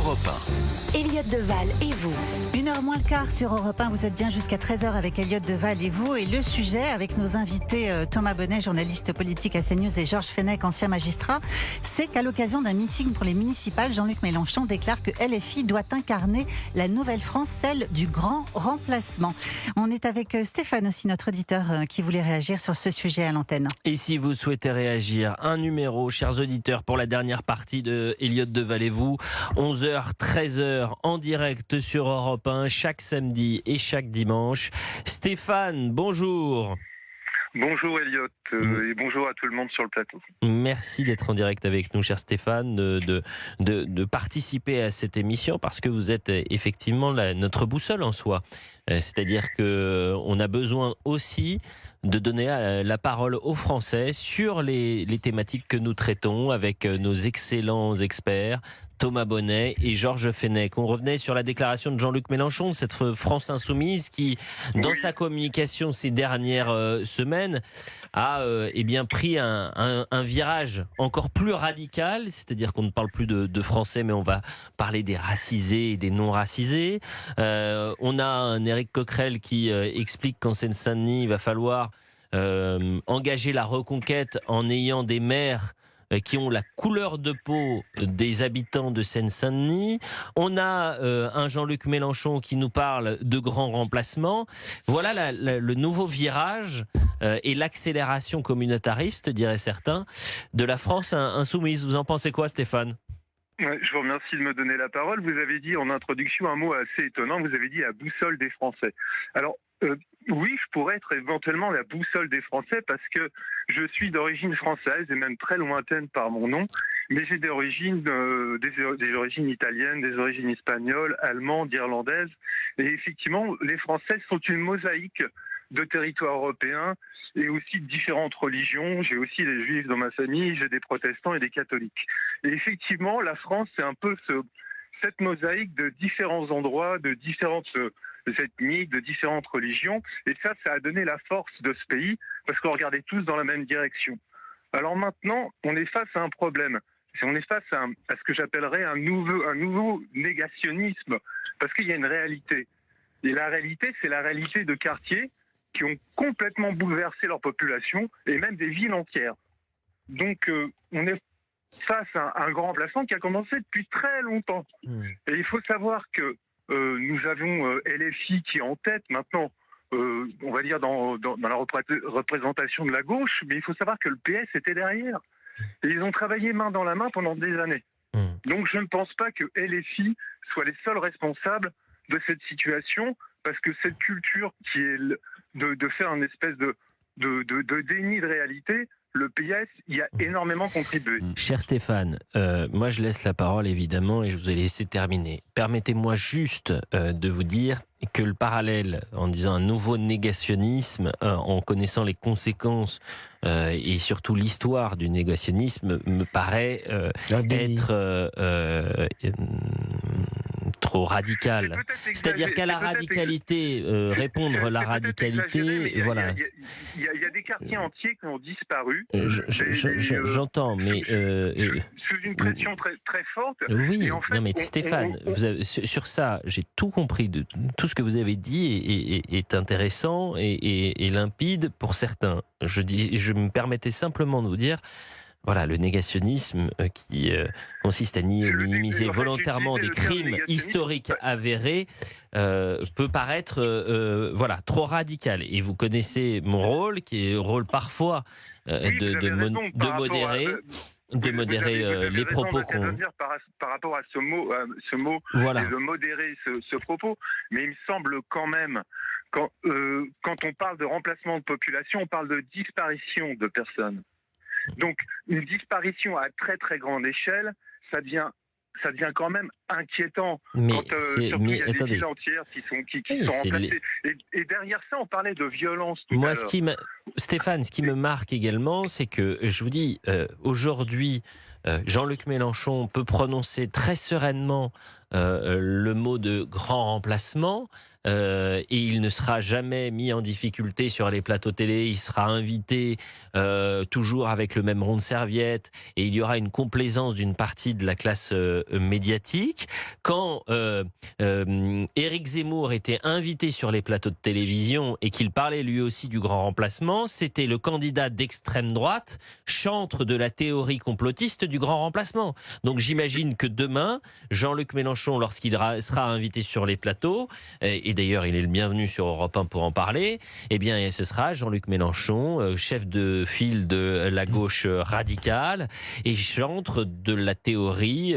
Europe 1. Elliott Deval et vous. 1h moins le quart sur Europe 1, vous êtes bien jusqu'à 13h avec Elliott Deval et vous. Et le sujet avec nos invités Thomas Bonnet, journaliste politique à CNews, et Georges Fenech, ancien magistrat, c'est qu'à l'occasion d'un meeting pour les municipales, Jean-Luc Mélenchon déclare que LFI doit incarner la nouvelle France, celle du grand remplacement. On est avec Stéphane aussi, notre auditeur, qui voulait réagir sur ce sujet à l'antenne. Et si vous souhaitez réagir, un numéro, chers auditeurs, pour la dernière partie de Elliott Deval et vous, 11h, 13h, en direct sur Europe 1, chaque samedi et chaque dimanche. Stéphane, bonjour. Bonjour Elliott et bonjour à tout le monde sur le plateau. Merci d'être en direct avec nous, cher Stéphane, de participer à cette émission parce que vous êtes effectivement notre boussole en soi. C'est-à-dire qu'on a besoin aussi de donner la parole aux Français sur les thématiques que nous traitons avec nos excellents experts, Thomas Bonnet et Georges Fenech. On revenait sur la déclaration de Jean-Luc Mélenchon, cette France insoumise qui, dans sa communication ces dernières semaines, a pris un virage encore plus radical, c'est-à-dire qu'on ne parle plus de Français, mais on va parler des racisés et des non-racisés. On a un Éric Coquerel qui explique qu'en Seine-Saint-Denis, il va falloir engager la reconquête en ayant des maires qui ont la couleur de peau des habitants de Seine-Saint-Denis. On a un Jean-Luc Mélenchon qui nous parle de grands remplacements. Voilà le nouveau virage et l'accélération communautariste, diraient certains, de la France insoumise. Vous en pensez quoi, Stéphane ? Je vous remercie de me donner la parole. Vous avez dit en introduction un mot assez étonnant. Vous avez dit la boussole des Français. Alors, oui, je pourrais être éventuellement la boussole des Français parce que je suis d'origine française et même très lointaine par mon nom, mais j'ai des origines italiennes, des origines espagnoles, allemandes, irlandaises. Et effectivement, les Français sont une mosaïque de territoires européens et aussi de différentes religions. J'ai aussi des juifs dans ma famille, j'ai des protestants et des catholiques. Et effectivement, la France, c'est un peu cette mosaïque de différents endroits, de différentes ethniques, de différentes religions. Et ça a donné la force de ce pays, parce qu'on regardait tous dans la même direction. Alors maintenant, on est face à un problème. On est face à ce que j'appellerais un nouveau négationnisme, parce qu'il y a une réalité. Et la réalité, c'est la réalité de quartiers qui ont complètement bouleversé leur population, et même des villes entières. Donc, on est face à un grand remplaçant qui a commencé depuis très longtemps. Et il faut savoir que nous avons LFI qui est en tête maintenant, on va dire dans la représentation de la gauche, mais il faut savoir que le PS était derrière. Et ils ont travaillé main dans la main pendant des années. Donc je ne pense pas que LFI soit les seuls responsables de cette situation, parce que cette culture qui est de faire une espèce de déni de réalité, le PS y a énormément contribué. Cher Stéphane, moi je laisse la parole évidemment et je vous ai laissé terminer. Permettez-moi juste de vous dire que le parallèle en disant un nouveau négationnisme, en connaissant les conséquences et surtout l'histoire du négationnisme, me paraît être trop radical. C'est-à-dire qu'à la radicalité, répondre la radicalité, voilà. Il y a des quartiers entiers qui ont disparu. J'entends, mais sous une pression très, très forte. Oui, et en fait, non mais Stéphane, sur ça, j'ai tout compris de tout ce que vous avez dit est intéressant et limpide pour certains. Je me permettais simplement de vous dire. Voilà, le négationnisme qui consiste à minimiser volontairement des crimes historiques avérés peut paraître trop radical. Et vous connaissez mon rôle, qui est le rôle parfois de modérer les propos qu'on... Par rapport à ce mot voilà. Et de modérer ce propos. Mais il me semble quand même, quand on parle de remplacement de population, on parle de disparition de personnes. Donc, une disparition à très très grande échelle, ça devient quand même inquiétant. Mais quand surtout il y a des villes entières qui sont remplacées. Et derrière ça, on parlait de violence tout à l'heure. Stéphane, ce qui me marque également, c'est que, je vous dis, aujourd'hui, Jean-Luc Mélenchon peut prononcer très sereinement le mot de grand remplacement. Et il ne sera jamais mis en difficulté sur les plateaux télé, il sera invité toujours avec le même rond de serviette et il y aura une complaisance d'une partie de la classe médiatique. Quand Éric Zemmour était invité sur les plateaux de télévision et qu'il parlait lui aussi du grand remplacement, c'était le candidat d'extrême droite, chantre de la théorie complotiste du grand remplacement. Donc j'imagine que demain, Jean-Luc Mélenchon, lorsqu'il sera invité sur les plateaux, et d'ailleurs il est le bienvenu sur Europe 1 pour en parler, eh bien ce sera Jean-Luc Mélenchon, chef de file de la gauche radicale et chantre de la théorie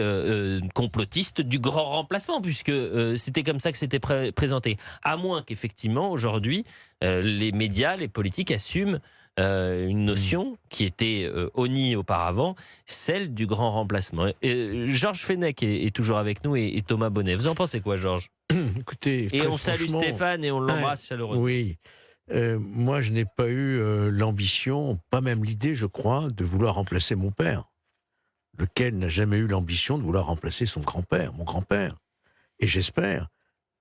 complotiste du grand remplacement, puisque c'était comme ça que c'était présenté. À moins qu'effectivement aujourd'hui les médias, les politiques assument une notion qui était honnie auparavant, celle du grand remplacement. Georges Fenech est toujours avec nous et Thomas Bonnet. Vous en pensez quoi, Georges? Écoutez, et on salue Stéphane et on l'embrasse chaleureusement. Oui, moi je n'ai pas eu l'ambition, pas même l'idée, je crois, de vouloir remplacer mon père, lequel n'a jamais eu l'ambition de vouloir remplacer son grand-père, mon grand-père. Et j'espère,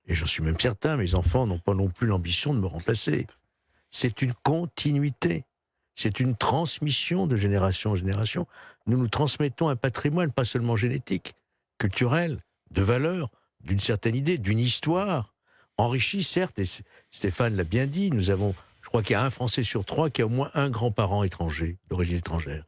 et j'en suis même certain, mes enfants n'ont pas non plus l'ambition de me remplacer. C'est une continuité, c'est une transmission de génération en génération. Nous nous transmettons un patrimoine, pas seulement génétique, culturel, de valeurs, d'une certaine idée, d'une histoire, enrichie certes, et Stéphane l'a bien dit, je crois qu'il y a un Français sur 3 qui a au moins un grand-parent étranger, d'origine étrangère,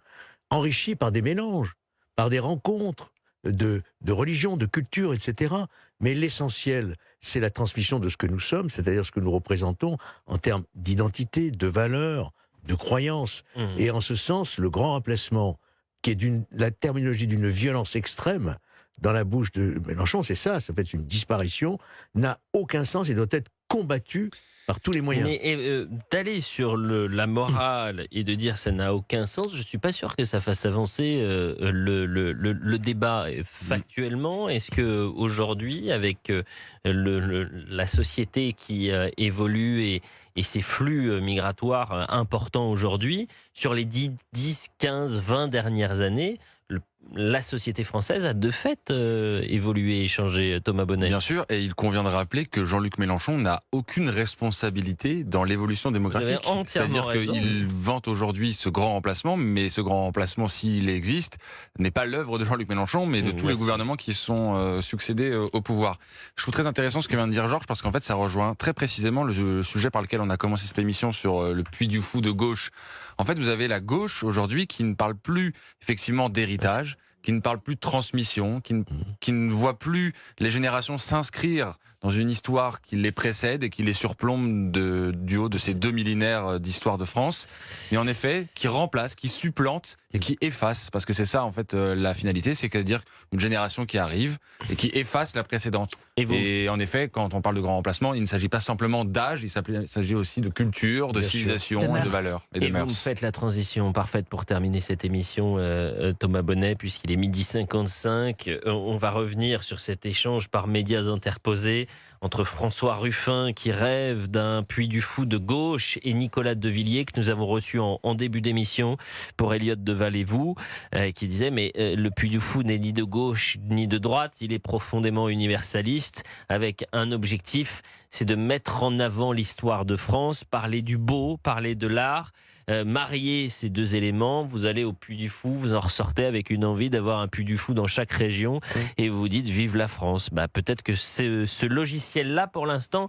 enrichi par des mélanges, par des rencontres de religion, de culture, etc. Mais l'essentiel, c'est la transmission de ce que nous sommes, c'est-à-dire ce que nous représentons en termes d'identité, de valeurs, de croyances. Et en ce sens, le grand remplacement, qui est la terminologie d'une violence extrême, dans la bouche de Mélenchon, c'est ça fait une disparition, n'a aucun sens et doit être combattu par tous les moyens. Mais d'aller sur la morale et de dire ça n'a aucun sens, je ne suis pas sûr que ça fasse avancer le débat factuellement. Est-ce qu'aujourd'hui, avec la société qui évolue et ces flux migratoires importants aujourd'hui, sur les 10, 15, 20 dernières années, la société française a de fait évolué et changé, Thomas Bonnet. Bien sûr, et il convient de rappeler que Jean-Luc Mélenchon n'a aucune responsabilité dans l'évolution démographique. C'est-à-dire qu'il vante aujourd'hui ce grand remplacement, mais ce grand remplacement, s'il existe, n'est pas l'œuvre de Jean-Luc Mélenchon, mais de tous les gouvernements qui sont succédés au pouvoir. Je trouve très intéressant ce que vient de dire Georges, parce qu'en fait, ça rejoint très précisément le sujet par lequel on a commencé cette émission sur le puits du fou de gauche. En fait, vous avez la gauche aujourd'hui qui ne parle plus effectivement d'héritage, qui ne parle plus de transmission, qui ne voit plus les générations s'inscrire dans une histoire qui les précède et qui les surplombe du haut de ces 2 millénaires d'histoire de France. Et en effet, qui remplace, qui supplante et qui efface, parce que c'est ça en fait la finalité, c'est-à-dire une génération qui arrive et qui efface la précédente. Et en effet, quand on parle de grand remplacement, il ne s'agit pas simplement d'âge, il s'agit aussi de culture, de civilisation et de valeurs. Et vous faites la transition parfaite pour terminer cette émission, Thomas Bonnet, puisqu'il est 12h55. On va revenir sur cet échange par médias interposés entre François Ruffin, qui rêve d'un puits du fou de gauche, et Nicolas de Villiers, que nous avons reçu en début d'émission pour Elliott Deval et vous, qui disait mais le puits du fou n'est ni de gauche ni de droite, il est profondément universaliste, avec un objectif, c'est de mettre en avant l'histoire de France, parler du beau, parler de l'art, marier ces deux éléments. Vous allez au Puy du Fou, vous en ressortez avec une envie d'avoir un Puy du Fou dans chaque région et vous vous dites vive la France. Peut-être que ce logiciel-là, pour l'instant,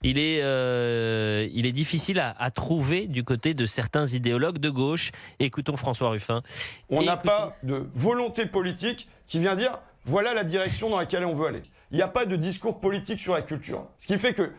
il est difficile à trouver du côté de certains idéologues de gauche. Écoutons François Ruffin. On n'a pas de volonté politique qui vient dire voilà la direction dans laquelle on veut aller. Il n'y a pas de discours politique sur la culture. Ce qui fait que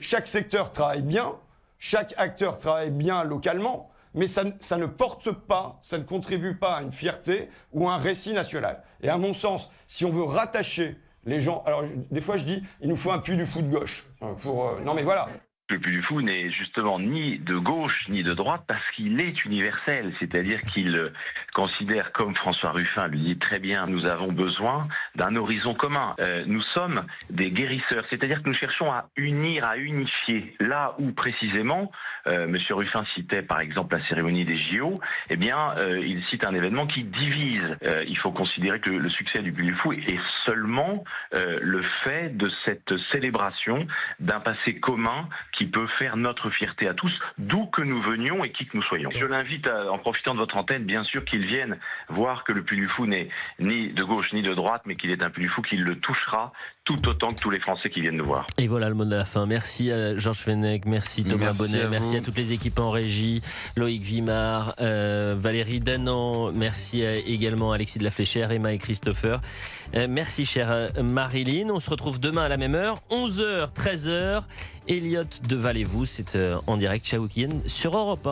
chaque secteur travaille bien, chaque acteur travaille bien localement, mais ça ne porte pas, ça ne contribue pas à une fierté ou à un récit national. Et à mon sens, si on veut rattacher les gens... Alors, des fois, je dis, il nous faut un Puy du Fou de gauche. Non, mais voilà. Le Puy du Fou n'est justement ni de gauche ni de droite parce qu'il est universel, c'est-à-dire qu'il considère, comme François Ruffin le dit très bien, nous avons besoin d'un horizon commun. Nous sommes des guérisseurs, c'est-à-dire que nous cherchons à unir, à unifier. Là où précisément, Monsieur Ruffin citait par exemple la cérémonie des JO, eh bien, il cite un événement qui divise. Il faut considérer que le succès du Puy du Fou est seulement le fait de cette célébration d'un passé commun qui peut faire notre fierté à tous, d'où que nous venions et qui que nous soyons. Je l'invite, en profitant de votre antenne, bien sûr, qu'il vienne voir que le Puy du Fou n'est ni de gauche ni de droite, mais qu'il est un Puy du Fou qui le touchera tout autant que tous les Français qui viennent nous voir. Et voilà le mot de la fin. Merci à Georges Fenech, merci Thomas Bonnet, merci à toutes les équipes en régie, Loïc Vimard, Valérie Danan, merci également à Alexis de la Fléchère, Emma et Christopher. Merci chère Marilyn. On se retrouve demain à la même heure, 11h, 13h. Elliott de Val-et-Vous, c'est en direct chez Week-end sur Europe 1.